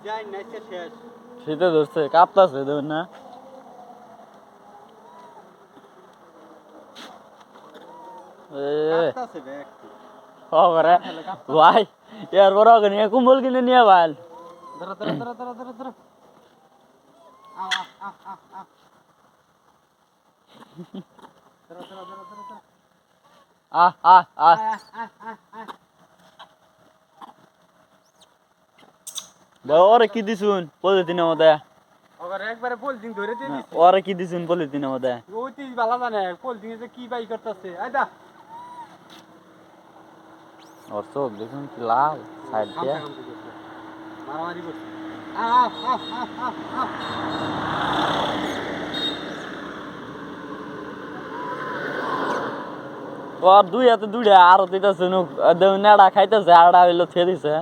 যাই নাইছে শেষ শীতে ধরছে কাঁপতাছে দেখুন না কাটতাছে বে একটু করে ভাই এর বড় নিয়ে কুম্বল কিনে নিয়ে ভাই ধরো ধরো ধরো ধরো ধরো ধরো আ আ আ আ ধরো ধরো ধরো ধরো ধরো আহ আহ আহ ওরে কি দিছুন পলিথিনের মধ্যে ওরে একবারে পলিথিন ধরে দিয়ে দিছি ওরে কি দিছুন পলিথিনের মধ্যে ওইটি ভালো জানে পলিথিনে যে কি বাই করতেছে আইদা ওর চোখ দেখুন কি লাল সাইড দিয়ে মারামারি করছে ওর দুই হাতে দুইটা আরো দিতেছে নেড়া খাইতেছে আড়া হইলো থে দিছে